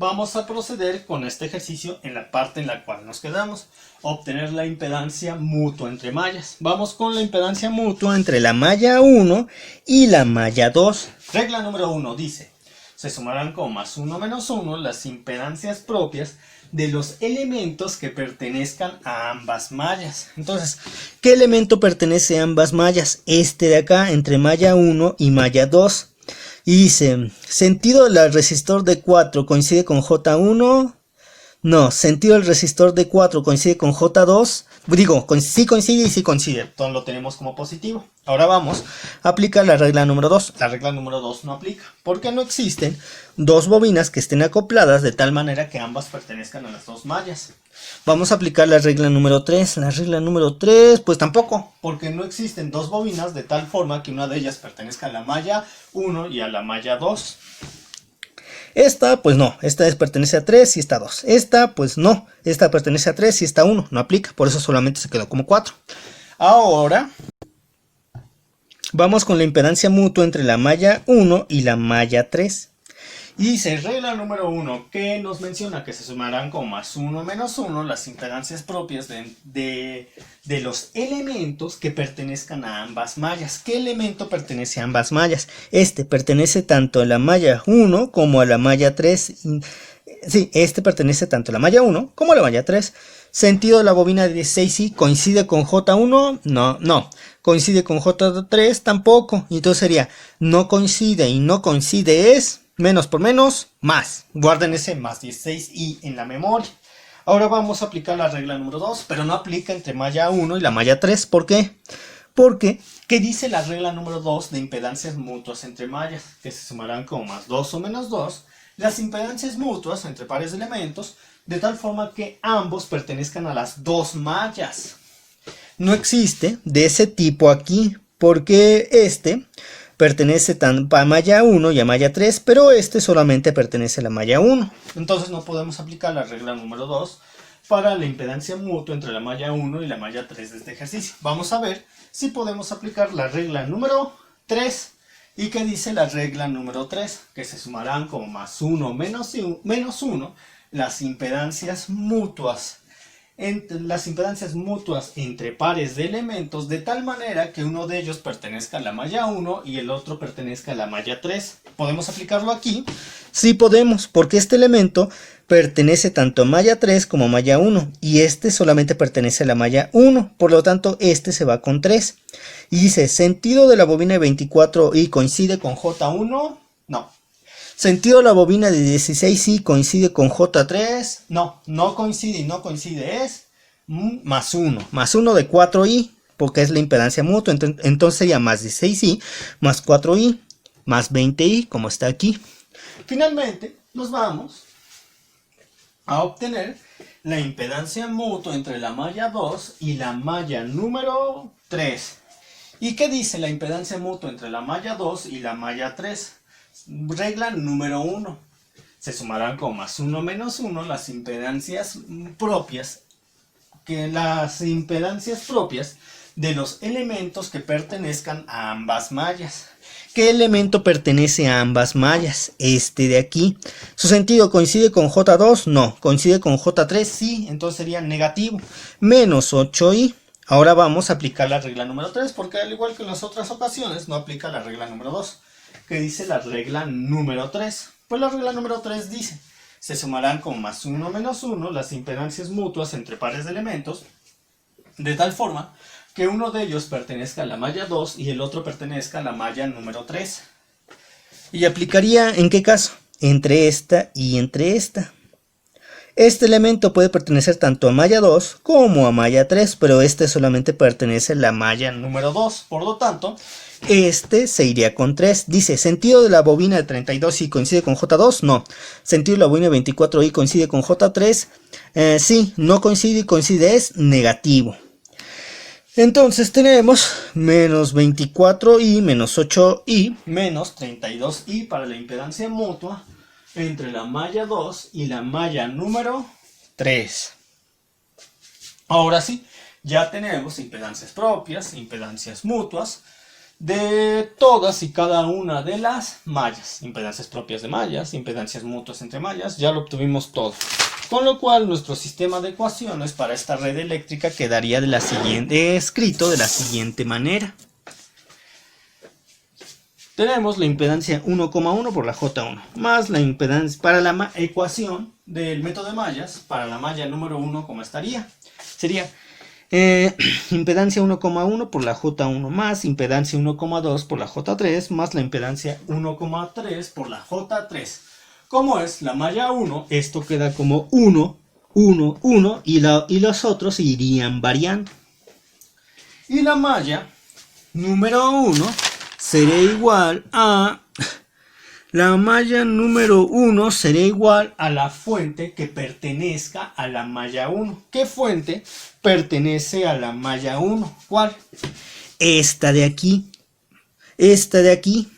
Vamos a proceder con este ejercicio en la parte en la cual nos quedamos. Obtener la impedancia mutua entre mallas. Vamos con la impedancia mutua entre la malla 1 y la malla 2. Regla número 1 dice: se sumarán con más 1 menos 1 las impedancias propias de los elementos que pertenezcan a ambas mallas. Entonces, ¿qué elemento pertenece a ambas mallas? Este de acá, entre malla 1 y malla 2. Y dice, ¿sentido del resistor de 4 coincide con J1? No, sentido del resistor de 4 coincide con J2. Digo, sí coincide y sí coincide. Entonces lo tenemos como positivo. Ahora vamos a aplicar la regla número 2. La regla número 2 no aplica, porque no existen dos bobinas que estén acopladas de tal manera que ambas pertenezcan a las dos mallas. Vamos a aplicar la regla número 3. La regla número 3, pues tampoco, porque no existen dos bobinas de tal forma que una de ellas pertenezca a la malla 1 y a la malla 2. Esta, pues no, esta pertenece a 3 y está 2. Esta, pues no, esta pertenece a 3 y está 1, no aplica, por eso solamente se quedó como 4. Ahora vamos con la impedancia mutua entre la malla 1 y la malla 3. Y dice, regla número 1, que nos menciona que se sumarán con más 1 menos 1 las impedancias propias de los elementos que pertenezcan a ambas mallas. ¿Qué elemento pertenece a ambas mallas? Este pertenece tanto a la malla 1 como a la malla 3. Sí, este pertenece tanto a la malla 1 como a la malla 3. Sentido de la bobina de 16i coincide con J1, no. Coincide con J3, tampoco. Y entonces sería, no coincide y no coincide es menos por menos, más. Guarden ese más 16i en la memoria. Ahora vamos a aplicar la regla número 2, pero no aplica entre malla 1 y la malla 3. ¿Por qué? Porque, ¿qué dice la regla número 2 de impedancias mutuas entre mallas? Que se sumarán con más 2 o menos 2 las impedancias mutuas entre pares de elementos, de tal forma que ambos pertenezcan a las dos mallas. No existe de ese tipo aquí, porque este pertenece tanto a malla 1 y a malla 3, pero este solamente pertenece a la malla 1. Entonces no podemos aplicar la regla número 2 para la impedancia mutua entre la malla 1 y la malla 3 de este ejercicio. Vamos a ver si podemos aplicar la regla número 3. ¿Y qué dice la regla número 3? Que se sumarán con más 1 menos 1 las impedancias mutuas. Las impedancias mutuas entre pares de elementos de tal manera que uno de ellos pertenezca a la malla 1 y el otro pertenezca a la malla 3. ¿Podemos aplicarlo aquí? Sí podemos, porque este elemento pertenece tanto a malla 3 como a malla 1 y este solamente pertenece a la malla 1, por lo tanto este se va con 3. Y dice, ¿sentido de la bobina de 24i coincide con J1? No. ¿Sentido de la bobina de 16i coincide con J3? No coincide y no coincide es más 1. Más 1 de 4i, porque es la impedancia mutua. Entonces sería más 16i, más 4i, más 20i, como está aquí. Finalmente, nos vamos a obtener la impedancia mutua entre la malla 2 y la malla número 3. ¿Y qué dice la impedancia mutua entre la malla 2 y la malla 3? Regla número 1. Se sumarán con más 1 menos 1 las impedancias propias de los elementos que pertenezcan a ambas mallas. ¿Qué elemento pertenece a ambas mallas? Este de aquí. ¿Su sentido coincide con J2? No. ¿Coincide con J3? Sí. Entonces sería negativo. Menos 8i. Ahora vamos a aplicar la regla número 3, porque al igual que en las otras ocasiones, no aplica la regla número 2. ¿Qué dice la regla número 3? Pues la regla número 3 dice, se sumarán con más 1 menos 1 las impedancias mutuas entre pares de elementos, de tal forma que uno de ellos pertenezca a la malla 2 y el otro pertenezca a la malla número 3. ¿Y aplicaría en qué caso? Entre esta y entre esta. Este elemento puede pertenecer tanto a malla 2 como a malla 3, pero este solamente pertenece a la malla número 2. Por lo tanto, este se iría con 3. Dice, ¿sentido de la bobina de 32i coincide con J2? No. ¿Sentido de la bobina de 24i coincide con J3? Sí, no coincide y coincide es negativo. Entonces tenemos menos 24i menos 8i menos 32i para la impedancia mutua entre la malla 2 y la malla número 3. Ahora sí, ya tenemos impedancias propias, impedancias mutuas, de todas y cada una de las mallas. Impedancias propias de mallas, impedancias mutuas entre mallas, ya lo obtuvimos todo. Con lo cual nuestro sistema de ecuaciones para esta red eléctrica quedaría escrito de la siguiente manera. Tenemos la impedancia 1,1 por la J1, más la impedancia para la ecuación del método de mallas, para la malla número 1, ¿cómo estaría? Sería impedancia 1,1 por la J1 más impedancia 1,2 por la J3 más la impedancia 1,3 por la J3. Como es la malla 1, esto queda como 1, 1, 1 y los otros irían variando. Y la malla número 1 sería igual a... La malla número 1 sería igual a la fuente que pertenezca a la malla 1. ¿Qué fuente pertenece a la malla 1? ¿Cuál? Esta de aquí. Esta de aquí.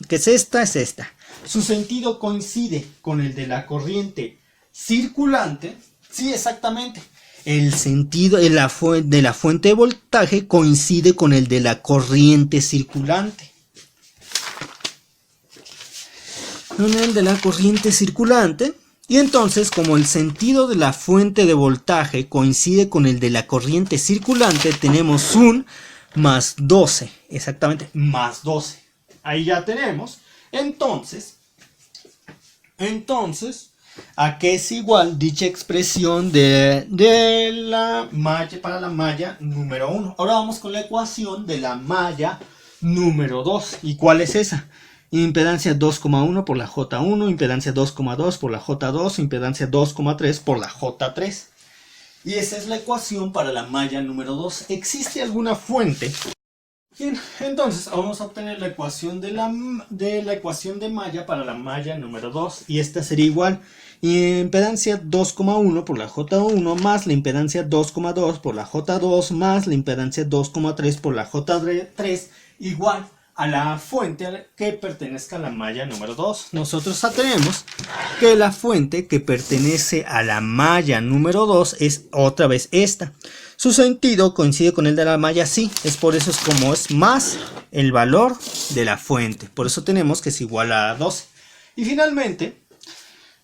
¿Qué es esta? Es esta. Su sentido coincide con el de la corriente circulante. Sí, exactamente. El sentido de la fuente de voltaje coincide con el de la corriente circulante. Con el de la corriente circulante. Y entonces, como el sentido de la fuente de voltaje coincide con el de la corriente circulante, tenemos un más 12. Exactamente, más 12. Ahí ya tenemos. Entonces, ¿a qué es igual dicha expresión de la malla para la malla número 1? Ahora vamos con la ecuación de la malla número 2. ¿Y cuál es esa? Impedancia 2,1 por la J1, impedancia 2,2 por la J2, impedancia 2,3 por la J3. Y esa es la ecuación para la malla número 2. ¿Existe alguna fuente? Bien, entonces vamos a obtener la ecuación de la ecuación de malla para la malla número 2. Y esta sería igual. Impedancia 2,1 por la J1 más la impedancia 2,2 por la J2 más la impedancia 2,3 por la J3 igual a la fuente que pertenezca a la malla número 2. Nosotros tenemos que la fuente que pertenece a la malla número 2 es otra vez esta. Su sentido coincide con el de la malla, sí, es por eso es como es más el valor de la fuente. Por eso tenemos que es igual a 12. Y finalmente,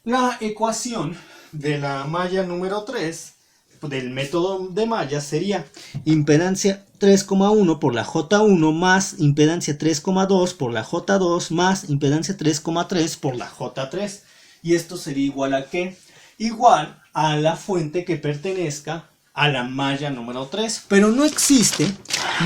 la ecuación de la malla número 3 del método de mallas sería impedancia 3,1 por la J1 más impedancia 3,2 por la J2 más impedancia 3,3 por la J3. Y esto sería igual a ¿qué? Igual a la fuente que pertenezca a la malla número 3. Pero no existe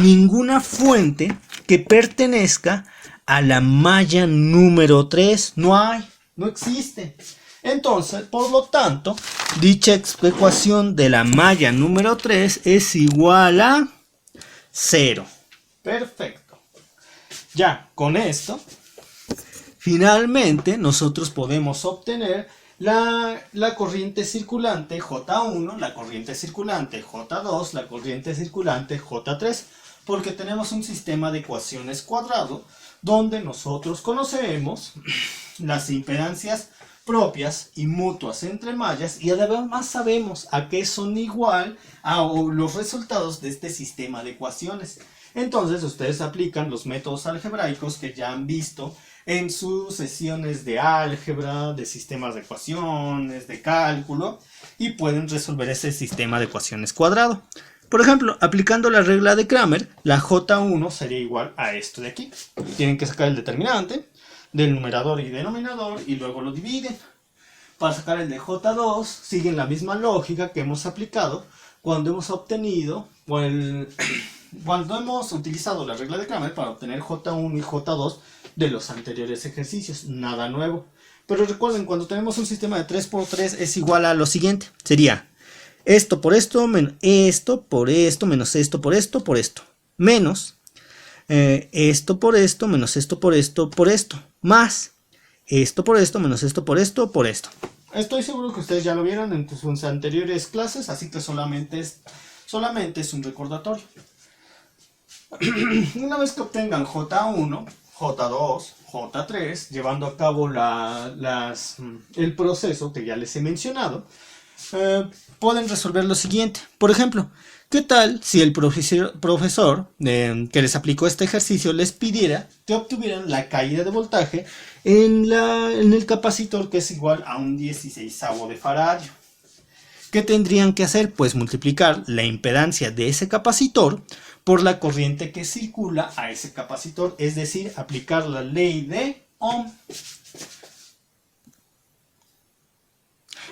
ninguna fuente que pertenezca a la malla número 3. No hay, no existe. Entonces, por lo tanto, dicha ecuación de la malla número 3 es igual a 0. Perfecto. Ya, con esto, finalmente nosotros podemos obtener la corriente circulante J1, la corriente circulante J2, la corriente circulante J3, porque tenemos un sistema de ecuaciones cuadrado donde nosotros conocemos las impedancias propias y mutuas entre mallas y además sabemos a qué son igual a los resultados de este sistema de ecuaciones. Entonces ustedes aplican los métodos algebraicos que ya han visto en sus sesiones de álgebra, de sistemas de ecuaciones, de cálculo, y pueden resolver ese sistema de ecuaciones cuadrado. Por ejemplo, aplicando la regla de Cramer, la J1 sería igual a esto de aquí. Tienen que sacar el determinante del numerador y denominador y luego lo dividen. Para sacar el de J2 siguen la misma lógica que hemos aplicado cuando hemos obtenido cuando hemos utilizado la regla de Cramer para obtener J1 y J2 de los anteriores ejercicios. Nada nuevo. Pero recuerden, cuando tenemos un sistema de 3×3 es igual a lo siguiente. Sería esto por esto, menos esto por esto, menos esto por esto, por esto. Menos esto por esto, menos esto por esto, por esto. Más esto por esto, menos esto por esto, por esto. Estoy seguro que ustedes ya lo vieron en sus anteriores clases, así que solamente es un recordatorio. Una vez que obtengan J1, J2, J3, llevando a cabo el proceso que ya les he mencionado, pueden resolver lo siguiente. Por ejemplo, ¿Qué tal si el profesor que les aplicó este ejercicio les pidiera que obtuvieran la caída de voltaje en el capacitor, que es igual a un 16avo de faradio? ¿Qué tendrían que hacer? Pues multiplicar la impedancia de ese capacitor por la corriente que circula a ese capacitor, es decir, aplicar la ley de Ohm.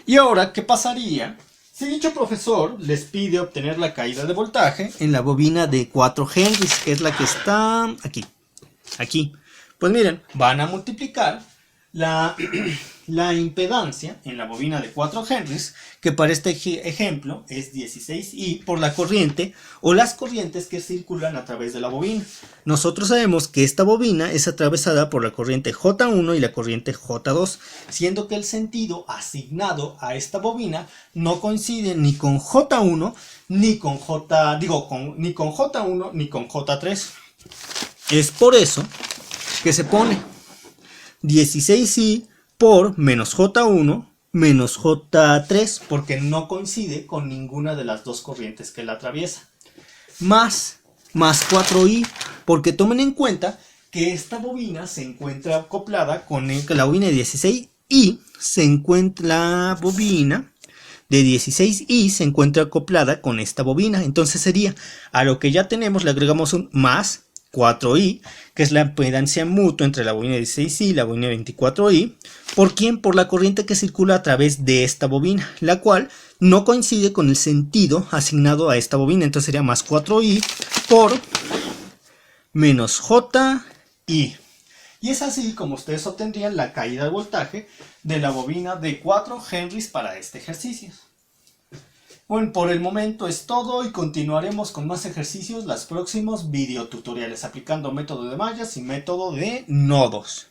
Y ahora, ¿qué pasaría si dicho profesor les pide obtener la caída de voltaje en la bobina de 4 Henrys, que es la que está aquí? Aquí. Pues miren, van a multiplicar la impedancia en la bobina de 4 Henrys, que para este ejemplo es 16I, por la corriente o las corrientes que circulan a través de la bobina. Nosotros sabemos que esta bobina es atravesada por la corriente J1 y la corriente J2, siendo que el sentido asignado a esta bobina no coincide ni con J1 ni con ni con J1 ni con J3. Es por eso que se pone 16I por menos J1 menos J3, porque no coincide con ninguna de las dos corrientes que la atraviesa. Más 4I, porque tomen en cuenta que esta bobina se encuentra acoplada con la bobina de 16I, la bobina de 16I se encuentra acoplada con esta bobina. Entonces sería, a lo que ya tenemos le agregamos un más 4i, que es la impedancia mutua entre la bobina 16i y la bobina 24i. ¿Por quién? Por la corriente que circula a través de esta bobina, la cual no coincide con el sentido asignado a esta bobina. Entonces sería más 4i por menos ji. Y es así como ustedes obtendrían la caída de voltaje de la bobina de 4 Henrys para este ejercicio. Bueno, por el momento es todo y continuaremos con más ejercicios los próximos videotutoriales aplicando método de mallas y método de nodos.